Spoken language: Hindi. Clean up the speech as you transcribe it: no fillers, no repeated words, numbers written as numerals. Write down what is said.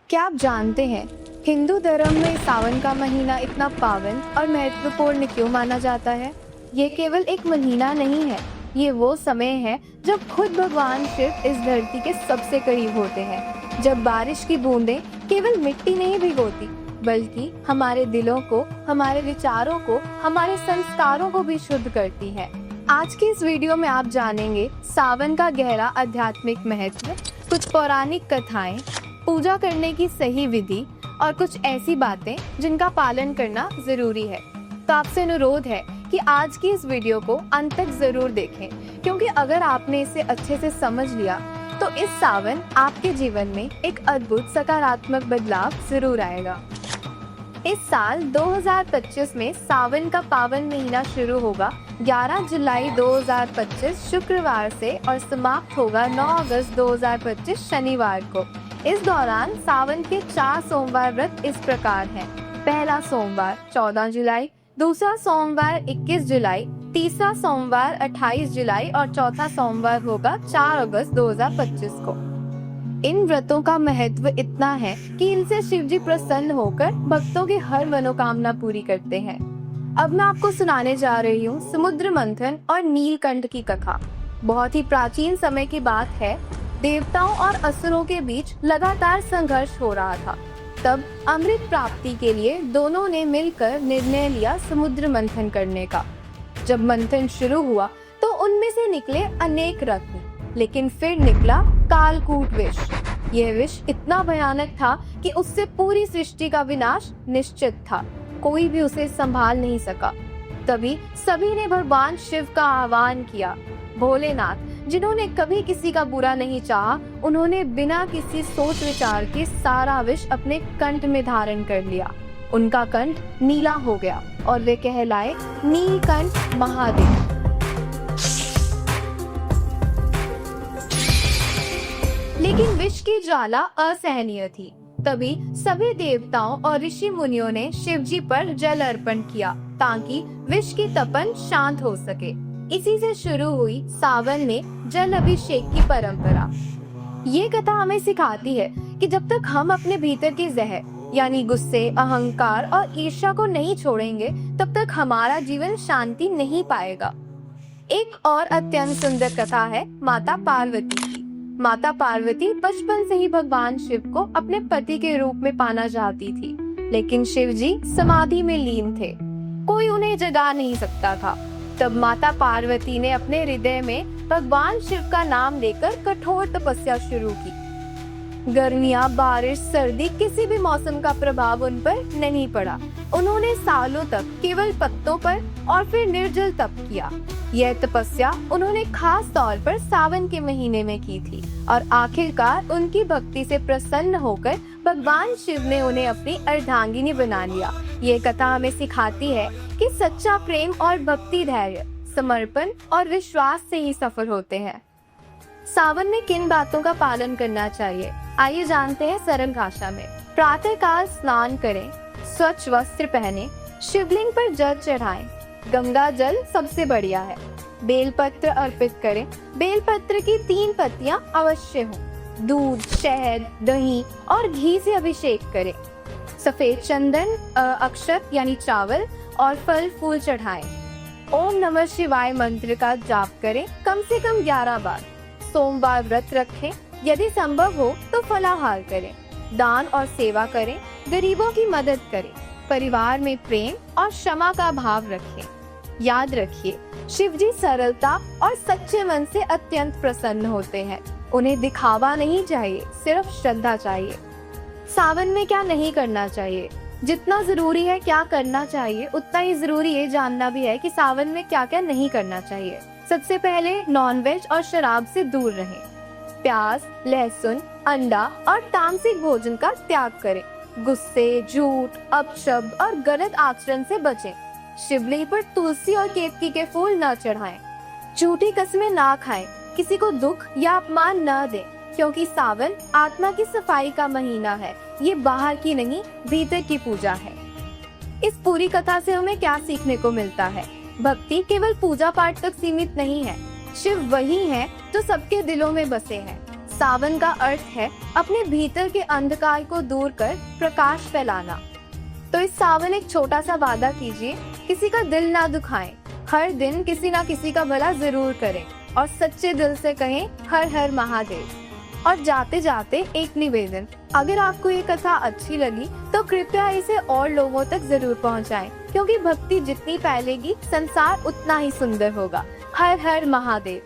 क्या आप जानते हैं हिंदू धर्म में सावन का महीना इतना पावन और महत्वपूर्ण क्यों माना जाता है? ये केवल एक महीना नहीं है, ये वो समय है जब खुद भगवान शिव इस धरती के सबसे करीब होते हैं। जब बारिश की बूंदें केवल मिट्टी नहीं भिगोती, बल्कि हमारे दिलों को, हमारे विचारों को, हमारे संस्कारों को भी शुद्ध करती है। आज की इस वीडियो में आप जानेंगे सावन का गहरा आध्यात्मिक महत्व, कुछ पौराणिक कथाएं, पूजा करने की सही विधि और कुछ ऐसी बातें जिनका पालन करना जरूरी है। तो आपसे अनुरोध है कि आज की इस वीडियो को अंत तक जरूर देखें, क्योंकि अगर आपने इसे अच्छे से समझ लिया तो इस सावन आपके जीवन में एक अद्भुत सकारात्मक बदलाव जरूर आएगा। इस साल 2025 में सावन का पावन महीना शुरू होगा 11 जुलाई 2025 शुक्रवार से और समाप्त होगा 9 अगस्त 2025 शनिवार को। इस दौरान सावन के 4 सोमवार व्रत इस प्रकार हैं। पहला सोमवार 14 जुलाई, दूसरा सोमवार 21 जुलाई, तीसरा सोमवार 28 जुलाई और चौथा सोमवार होगा 4 अगस्त 2025 को। इन व्रतों का महत्व इतना है कि इनसे शिव जी प्रसन्न होकर भक्तों की हर मनोकामना पूरी करते हैं। अब मैं आपको सुनाने जा रही हूँ समुद्र मंथन और नीलकंठ की कथा। बहुत ही प्राचीन समय की बात है। देवताओं और असुरों के बीच लगातार संघर्ष हो रहा था। तब अमृत प्राप्ति के लिए दोनों ने मिलकर निर्णय लिया समुद्र मंथन करने का। जब मंथन शुरू हुआ तो उनमें से निकले अनेक रत्न, लेकिन फिर निकला कालकूट विष। यह विष इतना भयानक था कि उससे पूरी सृष्टि का विनाश निश्चित था। कोई भी उसे संभाल नहीं सका। तभी सभी ने भगवान शिव का आह्वान किया। भोलेनाथ, जिन्होंने कभी किसी का बुरा नहीं चाहा, उन्होंने बिना किसी सोच विचार के सारा विष अपने कंठ में धारण कर लिया। उनका कंठ नीला हो गया और वे कहलाए नीलकंठ महादेव। लेकिन विष की ज्वाला असहनीय थी। तभी सभी देवताओं और ऋषि मुनियों ने शिव जी पर जल अर्पण किया ताकि विष की तपन शांत हो सके। इसी से शुरू हुई सावन में जल अभिषेक की परंपरा। ये कथा हमें सिखाती है कि जब तक हम अपने भीतर के जहर यानी गुस्से, अहंकार और ईर्ष्या को नहीं छोड़ेंगे, तब तक हमारा जीवन शांति नहीं पाएगा। एक और अत्यंत सुंदर कथा है माता पार्वती की। माता पार्वती बचपन से ही भगवान शिव को अपने पति के रूप में पाना चाहती थी, लेकिन शिव जी समाधि में लीन थे। कोई उन्हें जगा नहीं सकता था। तब माता पार्वती ने अपने हृदय में भगवान शिव का नाम लेकर कठोर तपस्या शुरू की। गर्मियाँ, बारिश, सर्दी, किसी भी मौसम का प्रभाव उन पर नहीं पड़ा। उन्होंने सालों तक केवल पत्तों पर और फिर निर्जल तप किया। यह तपस्या उन्होंने खास तौर पर सावन के महीने में की थी और आखिरकार उनकी भक्ति से प्रसन्न होकर भगवान शिव ने उन्हें अपनी अर्धांगिनी बना लिया। ये कथा हमें सिखाती है कि सच्चा प्रेम और भक्ति, धैर्य, समर्पण और विश्वास से ही सफल होते हैं। सावन में किन बातों का पालन करना चाहिए, आइए जानते हैं सरल भाषा में। प्रातः काल स्नान करें, स्वच्छ वस्त्र पहने, शिवलिंग पर जल चढ़ाएं। गंगा जल सबसे बढ़िया है। बेलपत्र अर्पित करें। बेलपत्र की 3 पत्तियां अवश्य हों। दूध, शहद, दही और घी से अभिषेक करें। सफेद चंदन, अक्षत यानी चावल और फल फूल चढ़ाएं। ओम नमः शिवाय मंत्र का जाप करें कम से कम 11 बार। सोमवार व्रत रखें। यदि संभव हो तो फलाहार करें। दान और सेवा करें। गरीबों की मदद करें। परिवार में प्रेम और क्षमा का भाव रखें। याद रखिए, शिव जी सरलता और सच्चे मन से अत्यंत प्रसन्न होते हैं। उन्हें दिखावा नहीं चाहिए, सिर्फ श्रद्धा चाहिए। सावन में क्या नहीं करना चाहिए? जितना जरूरी है क्या करना चाहिए, उतना ही जरूरी है जानना भी है कि सावन में क्या क्या नहीं करना चाहिए। सबसे पहले नॉनवेज और शराब से दूर रहें। प्याज, लहसुन, अंडा और तामसिक भोजन का त्याग करें। गुस्से, झूठ, अपशब्द और गलत आचरण से बचें। शिवलिंग पर तुलसी और केतकी के फूल न चढ़ाएं। झूठी कस्में ना खाएं। किसी को दुख या अपमान न दें, क्योंकि सावन आत्मा की सफाई का महीना है। ये बाहर की नहीं, भीतर की पूजा है। इस पूरी कथा से हमें क्या सीखने को मिलता है? भक्ति केवल पूजा पाठ तक सीमित नहीं है। शिव वही है जो सबके दिलों में बसे हैं। सावन का अर्थ है अपने भीतर के अंधकार को दूर कर प्रकाश फैलाना। तो इस सावन एक छोटा सा वादा कीजिए, किसी का दिल ना दुखाएं, हर दिन किसी ना किसी का भला जरूर करें और सच्चे दिल से कहें हर हर महादेव। और जाते जाते एक निवेदन, अगर आपको ये कथा अच्छी लगी तो कृपया इसे और लोगों तक जरूर पहुंचाएं, क्योंकि भक्ति जितनी फैलेगी संसार उतना ही सुंदर होगा। हर हर महादेव।